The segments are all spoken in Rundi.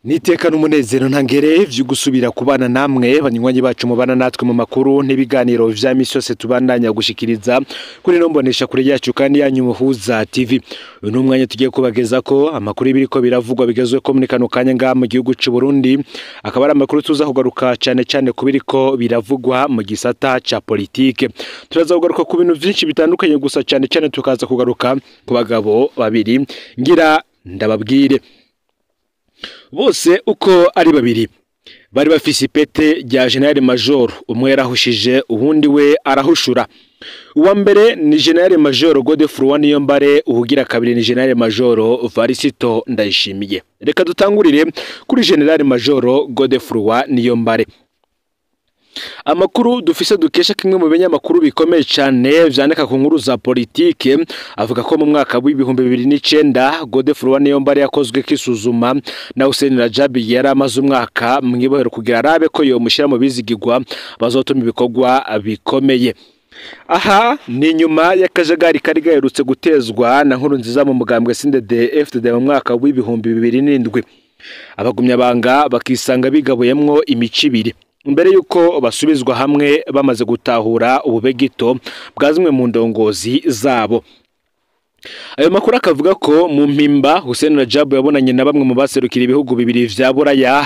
Nitekana umunezero ntangere vyo gusubira kubana namwe banywanyi bacu mubana natwe mu makuru n'ibiganiro vya misi yose tubandanya gushikiriza kuri nombonesha kure yacu kandi yanyu Muhuza TV. Uyu numwanya tugiye kubageza ko amakuru ibiriko biravugwa bigezwe ko muri kano kanya nga mu gihugu c'u Burundi, akaba ari amakuru tuza kugaruka cyane kubiriko biravugwa mu gisata ca politike. Turaza kugaruka ku bintu vyinshi bitandukanye gusa cyane tukaza kugaruka ku bagabo babiri ngira ndababwire bose uko ari babiri bari bafise ipete rya General Major, umwe yarahushije uwundi we arahushura. Uwa mbere ni General Major Godefroid Niyombare, uhugira kabiri ni General Major Varisito Ndayishimiye. Reka dutangurire kuri General Major Godefroid Niyombare. Amakuru dufise dukesha kimwe mu binyamakuru bikomeye cyane vyandika ku nkuru za politike avuga ko mu mwaka w'ibihumbi 2009 Godefroid Niyombare yakozwe kisuzuma na Hussein Rajab yari amaze umwaka mwibohero kugira arabe ko yo mushira mu bizigirwa bazotuma ibikorwa bikomeye. Aha ni nyuma y'akajagari kari gaherutse gutezwa na nkuru nziza mu mugambwe CNDD-FDD mu mwaka w'ibihumbi 2007. Abagumyabanga bakisanga bigabuyemwo imici ibiri mbere yuko basubizwa hamwe bamaze gutahura ububegito bwa zimwe mu ndongozi zabo. Ayo makuru akavuga ko mu mpimba Hussein Rajab yabonanye na bamwe mu baserukira ibihugu bibiri vya Buraya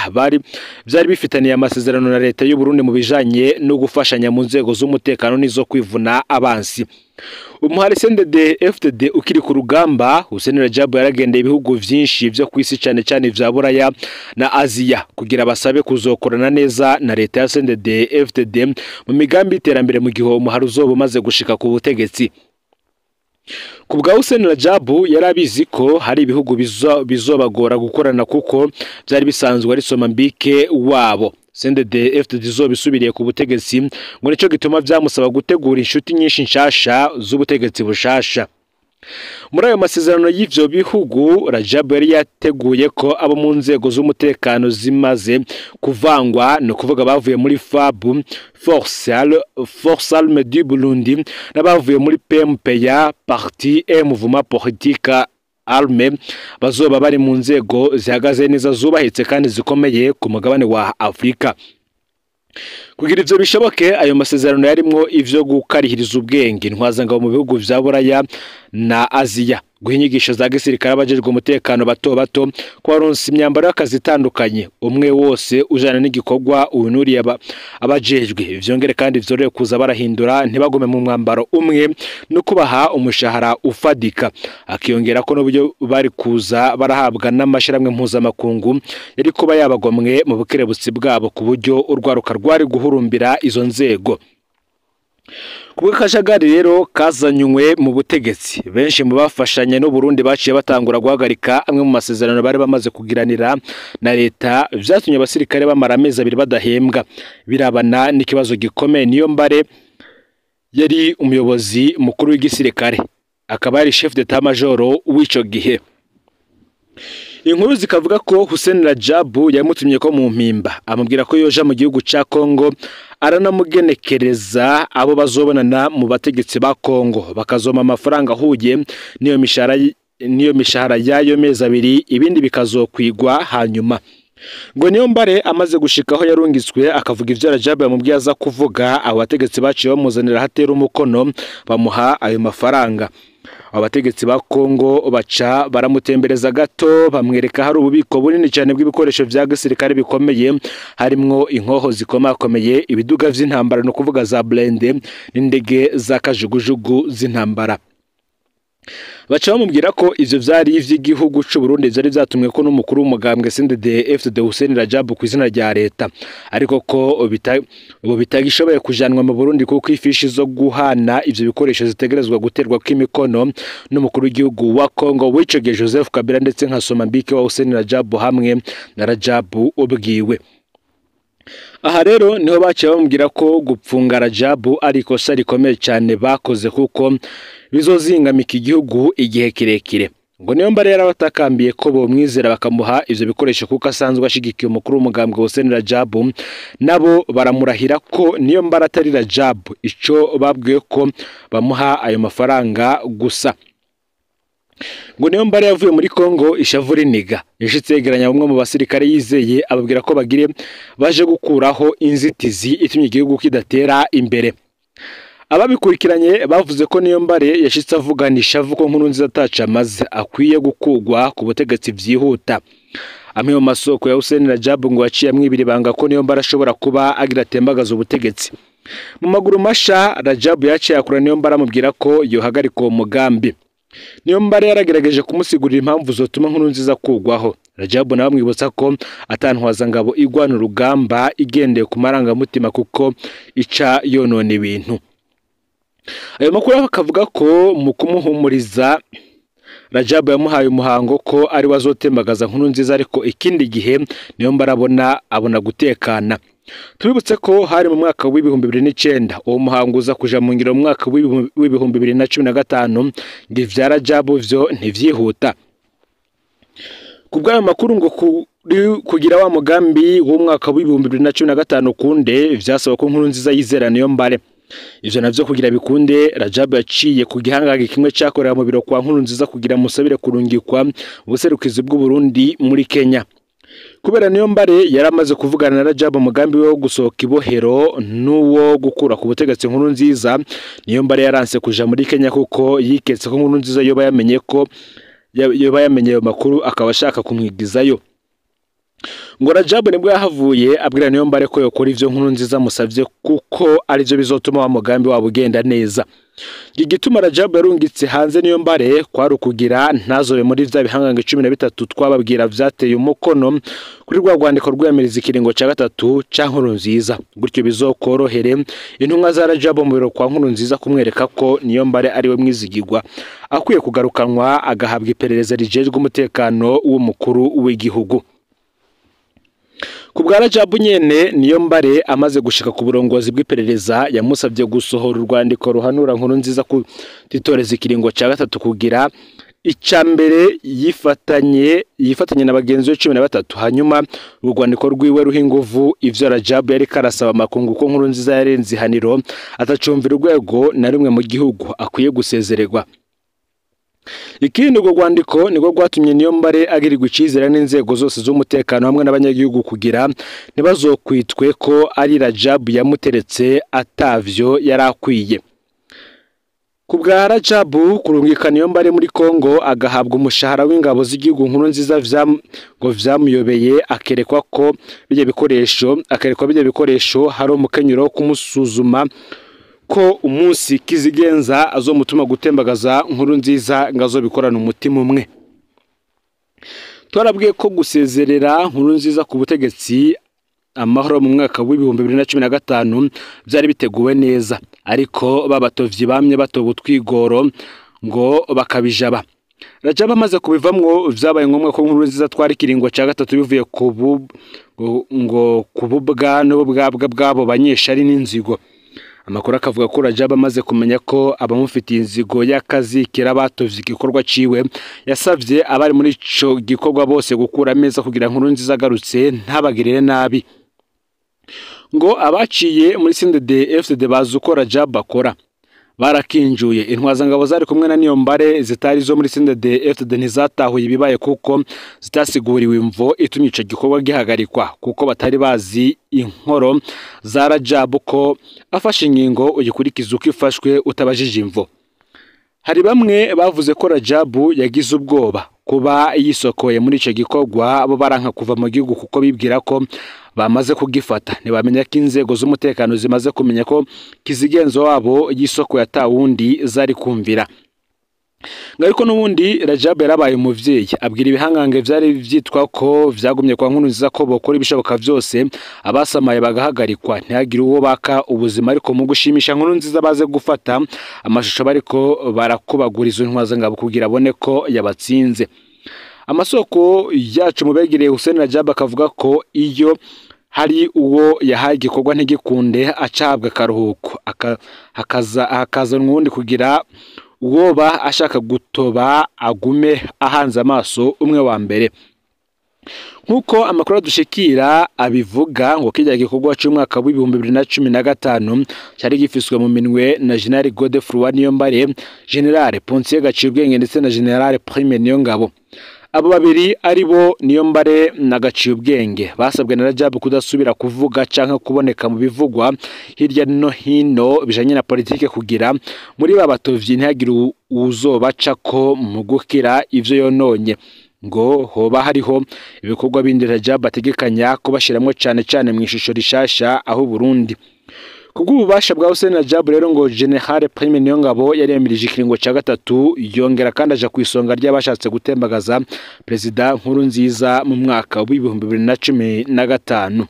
byari bifitaniye amasezerano na leta y'u Burundi mu bijanye no gufashanya mu nzego z'umutekano nizo kwivuna abansi. Umuhari CNDD-FDD ukiri ku rugamba, Hussein Rajab yaragendeye ibihugu vyinshi vyo kwisi cyane vya Buraya na Aziya kugira basabe kuzokorana neza na leta ya CNDD-FDD mu migambi iterambere mu gihe umuhari uzoba umaze gushika ku butegetsi. Kubwa Hussein Rajab yarabizi ko hari ibihugu bizobagora gukorana kuko byari bisanzwe ari Somambike wabo. CNDD-FDD zobisubiriye ku butegetsi ngo nico gituma byamusaba gutegura inshuti nyinshi nshasha z'ubutegetsi bushasha. Muri ayo masezerano y'ivyo bihugu, Rajab yari yateguye ko abo mu nzego z'umutekano zimaze kuvangwa no kuvuga bavuye muri FAB, Force Armée du Burundi, n'abavuye muri PMPA, Parti et Mouvement Politique Armé, bazoba bari mu nzego zihagaze neza zubahitse kandi zikomeye ku mugabane wa Afrika. Kugira ivyo bishoboke, ayo masezerano yarimwo ivyo gukarihiriza ubwenge ntwazanga mu bihugu vya Buraya na Aziya, guhinyigisha za gisirikare abajejwe umutekano bato kwaronsa imyambaro y'akazi itandukanye, umwe wose ujana n'igikorwa unuriye abajejwe. Vyongere kandi vyoreye kuza barahindura ntibagume mu mwambaro umwe no kubaha umushahara ufadika. Akiyongera ko n'uburyo bari kuza barahabwa n'amashiramwe mpuzamakungu yari kuba yabagomwe mu bukerebutsi bwabo ku buryo urwaruka rwari guhurumbira izo nzego. Kubwa kajagari rero kazanywe mu butegetsi, benshi mu bafashanya n'u Burundi baciye batangura guhagarika amwe mu masezerano bari bamaze kugiranira na leta, vyatumye abasirikare bamara amezi abiri badahembwa. Birabana n'ikibazo gikomeye. Niyombare yari umuyobozi mukuru w'igisirikare, akaba ari chef d'état major w'ico gihe. Inkuru zikavuga ko Hussein Rajab yamutumye ko mu mpimba amubwira ko yoja mu gihugu ca Kongo aranamugenekereza abo bazobonana mu bategetsi ba Kongo bakazoma amafaranga ahuye niyo mishahara yayo mezi abiri, ibindi bikazokwigwa hanyuma. Ngo Niyombare amaze gushikaho yarungitswe akavuga ivyo Rajab yamubwiye aza kuvuga, abo bategetsi baciye bamuzanira hatera umukono bamuha ayo mafaranga. Abategetsi ba Kongo baca baramutembereza gato, bamwereka hari ububiko bunini cyane bw'ibikoresho vya gisirikare bikomeye, harimwo inkoho zikomakomeye, ibiduga vy'intambara no kuvuga za blende n'indege za kajugujugu z'intambara. Baca bamubwira ko ivyo vyari ivy'igihugu c'u Burundi vyari vyatumwe ko n'umukuru w'umugambwe CNDD-FDD Hussein Rajab ku izina rya leta, ariko ko bitagishoboye kujanwa mu Burundi kuko ifishi zo guhana ivyo bikoresho zitegerezwa guterwa kw'imikono n'umukuru w'igihugu wa Kongo w'ico gihe Joseph Kabila ndetse nka Somambike wa Hussein Rajab hamwe na Rajab ubwiwe. Aha rero niho baciye bamubwira ko gupfunga Rajab ari ikosa rikomeye cyane bakoze kuko bizozingamika igihugu igihe kirekire. Ngo Niyombare yarabatakambiye ko bo mwizera bakamuha ivyo bikoresho kuko asanzwe ashigikiye umukuru w'umugambwe Hussein Rajab, nabo baramurahira ko Niyombare atari Rajab, ico babwiye ko bamuha ayo mafaranga gusa. ngo Niyombare yavuye muri Kongo ishavu riniga yashitse yegeranya bamwe mu basirikare yizeye ababwira ko bagire baje gukuraho inzitizi itumye igihugu kidatera imbere. Ababikurikiranye bavuze ko Niyombare yashitse avugana ishavu ko Nkurunziza ataca amaze akwiye gukugwa ku butegetsi vyihuta. Amwe mu masoko ya Hussein Rajab ngo yaciye amwibira ibanga ko Niyombare ashobora kuba agira atembagaza ubutegetsi. Mu maguru masha Rajab yaciye akura Niyombare amubwira ko yohagarika uwo mugambi. Niyombare yaragerageje kumusigurira impamvu zotuma Nkurunziza kugwaho. Rajab nawe amwibutsa ko atantwaza ngabo igwana urugamba igendeye ku marangamutima kuko ica yonona ibintu. Ayo makuru akavuga ko mu kumuhumuriza Rajab yamuhaye umuhango ko ari wazotembagaza Nkurunziza, ariko ikindi gihe Niyombare abona gutekana. Tubibutse ko hari mu mwaka w'ibihumbi 2009 uwo muhango uza kuja mu ngiro mu mwaka w'ibihumbi 2015 ngivya Rajab vyo ntivyihuta. Kubw'ayo makuru ngo kugira wa mugambi w'umwaka w'ibihumbi 2015 kunde vyasaba ko Nkurunziza yizera Niyombare. Ivyo navyo kugira bikunde Rajab yaciye ku gihangange kimwe cyakorera mu biro kwa Nkurunziza kugira musabire kurungikwa ubuserukizi bw'u Burundi muri Kenya. Kubera Niyombare yaramaze kuvugana na Rajab umugambi wo gusohoka ibohero n'uwo gukura ku butegetsi Nkurunziza, Niyombare yaranse kuja muri Kenya kuko yiketse ko Nkurunziza yoba yamenye ayo makuru akaba ashaka kumwigizayo. Ngo Rajab nibwo yahavuye abwira Niyombare ko yokora ivyo Nkurunziza musavye kuko arivyo bizotuma wa mugambi wabo ugenda neza. Igituma Rajab yarungitse hanze Niyombare kwari ukugira ntazobe muri vya bihangange 13 twababwira vyateye umukono kuri rwa rwandiko rw'iyamiriza ikiringo ca gatatu ca Nkurunziza. Gutyo bizokorohere intumwa za Rajab mu biro kwa Nkurunziza kumwereka ko Niyombare ari we mwizigirwa akwiye kugarukanwa agahabwa iperereza rijejwe umutekano w'umukuru w'igihugu. Kubwa Rajab nyene Niyombare amaze gushika ku burongozi bw'iperereza yamusavye gusohora urwandiko ruhanura Nkurunziza ku titoreza ikiringo ca gatatu kugira icambere yifatanye na bagenzi be 13, hanyuma urwandiko rwiwe ruhinguvu ivyo Rajab yari karasaba makungu ko Nkurunziza yarenze ihaniro atacumvira urwego na rimwe mu gihugu akwiye gusezererwa. Ikindi urwo rwandiko niko rwatumye Niyombare agirirwa icizere n'inzego zose z'umutekano hamwe n'abanyagihugu kugira ntibazokwitwe ko ari Rajab yamuteretse atavyo yarakwiye. Kubwa Rajab kurungika Niyombare muri Kongo agahabwa umushahara w'ingabo z'igihugu Nkurunziza ngo vyamuyobeye akerekwa bijya bikoresho hari umukenyero wo kumusuzuma ko umunsi kizigenza azomutuma gutembagaza Nkurunziza ngazo bikorana umutima umwe. Twarabwiye ko gusezerera Nkurunziza ku butegetsi amahoro mu mwaka w'ibihumbi 2015 byari biteguwe neza, ariko babatovyi bamye batoba utwigoro ngo bakabijaba. Rajab amaze kubivamwo vyabaye ngombwa ko Nkurunziza twari kiringo ca gatatu bivuye kububwa n'ubwabwa bwabo banyeshari n'inzigo. Amakuru akavuga ko Rajab amaze kumenya ko abamufitiye inzigo y'akazi kirabatovye igikorwa ciwe yasavye abari muri ico gikorwa bose gukura meza kugira Nkurunziza agarutse ntabagirire nabi. Ngo abaciye muri CNDD-FDD bazuko Rajab akora barakinjuye. Intwazangabo zari kumwe na Niyombare zitari zo muri CNDD-FDD ntizatahuye ibibaye kuko zitasiguriwe imvo itumye ico gikorwa gihagarikwa kuko batari bazi inkoro za Rajab ko afashe ingingo uyikurikiza uko ifashwe utabajije imvo. Hari bamwe bavuze ko Rajab yagize ubwoba kuba yisokoye muri ico gikorwa abo baranka kuva mu gihugu kuko bibwira ko bamaze kugifata. Ntibamenya ko inzego z'umutekano zimaze kumenya ko kizigenzo wabo yisoko yatawundi zari kumvira. Ngariko n'ubundi Rajab yarabaye umuvyeyi abwira ibihangange vyari vyitwa ko vyagumye kwa Nkurunziza ko bokora ibishoboka vyose abasamaye bagahagarikwa ntihagire uwo baka ubuzima, ariko mu gushimisha Nkurunziza baze gufata amashusho bariko barakubaguriza intwazangabo kugira abone ko yabatsinze. Amasoko yacu mubegereye Hussein Rajab akavuga ko iyo hari uwo yahaye igikorwa ntigikunde acabwa karuhuko akaza n'undi kugira uwoba ashaka gutoba agume ahanze amaso umwe wa mbere. nkuko amakuru adushikira abivuga ngo kijya gikorwa cy'umwaka wa 2015 cyari gifiswe mu minwe na General Godefroid Niyombare, General Ponsier Gacibwenge ndetse na General Prime Niyongabo. Abo babiri ari bo Niyombare na Gacibwenge basabwe na Rajab kudasubira kuvuga canke kuboneka mu bivugwa hirya no hino bijanye na politike kugira muri babatovyi ntihagire uzobaca ko mu gukira ivyo yononye. Ngo hoba hariho ibikorwa bindi Rajab ategekanya kubashiramwe cyane mu ishusho rishasha aho Burundi. Kubw'ububasha bwa Hussein Rajab rero ngo General Prime Niyongabo yaremirije ikiringo cya gatatu yongera kandi aja ku isonga ry'abashatse gutembagaza President Nkurunziza mu mwaka wa 2015.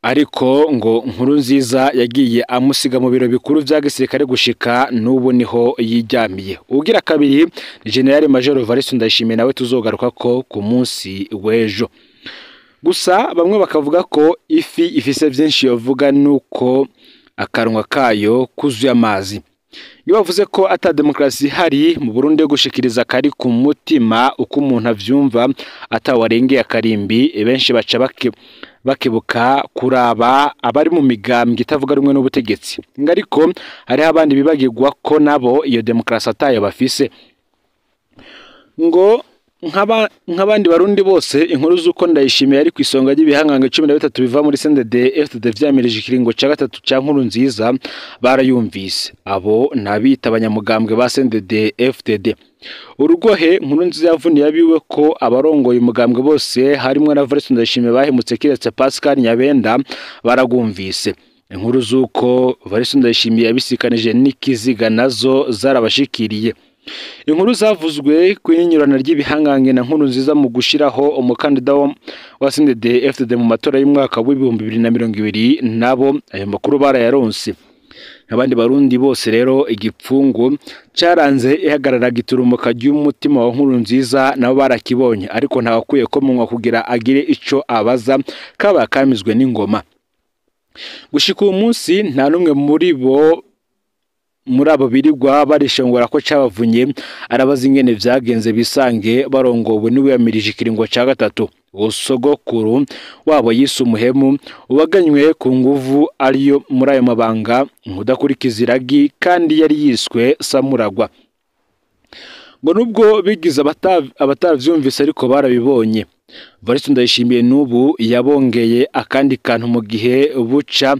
Ariko ngo Nkurunziza yagiye amusiga mu biro bikuru vya gisirikare gushika n'ubu niho yijyamiye. Ugira kabiri ni General Major Evariste Ndayishimiye nawe tuzogaruka ko ku munsi w'ejo. Gusa bamwe bakavuga ko ifi ifise byinshi yovuga nuko akaranwa kayo kuzuye amazi. Iyo bavuze ko ata demokrasi hari mu Burundi yo gushikiriza kari ku mutima uko umuntu avyumva atawarengeye akarimbi, benshi baca bakebuka kuraba abari mu migambwe itavuga rumwe n'ubutegetsi. Ngariko hari abandi bibagirwa ko nabo iyo demokrasi atayo bafise. Ngo nk'abandi barundi bose inkuru z'uko Ndayishimiye ari ku isonga ry'ibihangange 13 biva muri CNDD FDD vyamirije ikiringo cya gatatu cya Nkurunziza barayumvise. Abo nabita abanyamugambwe ba CNDD FDD. Urugohe Nkurunziza yavuniye abiwe ko abarongoye umugambwe bose harimo na Evariste Ndayishimiye bahemutse kiretse Pascal Nyabenda baragumvise. Inkuru z'uko Evariste Ndayishimiye yabisikanije n'ikiziga nazo zarabashikiriye. Inkuru zavuzwe kwinyurana ry'ibihangange na Nkurunziza mu gushiraho umukandida wa CNDD FDD mu matora y'umwaka wa 2020 nabo ayo makuru barayaronse. Abandi barundi bose rero igipfungu cyaranze ihagarara giturumuka ry'umutima wa Nkurunziza nabo barakibonye, ariko ntawakwiye ko munwa kugira agire ico abaza kaba kamizwe n'ingoma. Gushika uyu munsi nta numwe muri abo birirwa barishongora ko cabavunye arabaza ingene vyagenze bisange barongowe niwe yamirije ikiringo cya gatatu. Usogokuru wabo yise umuhemu ubaganywe ku nguvu ariyo muri ayo mabanga nkudakurikiza iragi kandi yari yiswe Samuragwa. Ngo nubwo bigize abatavyumvise ariko barabibonye. Evariste Ndayishimiye n'ubu yabongeye akandi kantu mu gihe buca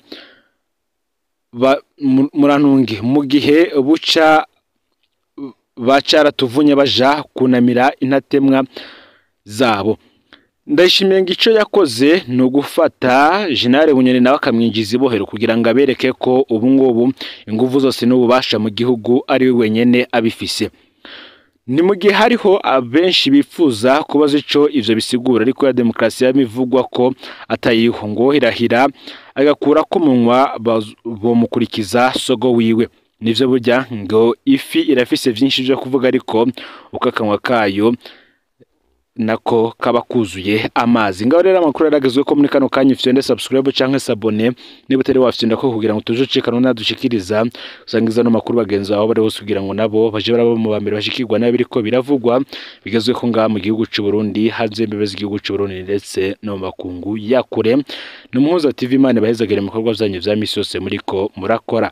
murantunge mu gihe buca bacara tuvunye baja kunamira intatemwa zabo. Ndayishimiye ngo ico yakoze no gufata General Bunyoni nawe akamwinjiza ibohero kugira ngo abereke ko ubu ngubu inguvu zose n'ububasha mu gihugu ari we wenyene abifise. Ni mu gihe hariho abenshi bifuza kubaza ico ivyo bisigura, ariko ya demokrasi yamivugwa ko atayiho ngo hirahira agakura ko munwa bomukurikiza sogo wiwe. Nivyo burya ngo ifi irafise vyinshi byo kuvuga, ariko ukakanwa kayo nako kaba kuzuye amazi. Ngaho rero amakuru yaragezwe ko muri kano kanya ufite subscribe canke s'abone niba utari wafite ko kugira ngo tujocekana nadushikiriza usangiza no makuru bagenzi aho bari bose kugira ngo nabo baje barabo mu bambere bashikirwa nabe biriko biravugwa bigezwe ko ngaha mu gihugu cy'u Burundi hanze imbebezi igihugu cy'u Burundi ndetse no makungu yakure. Numuhuza TV Imana bahezagere mu bikorwa byanyu vya misi yose muriko murakora.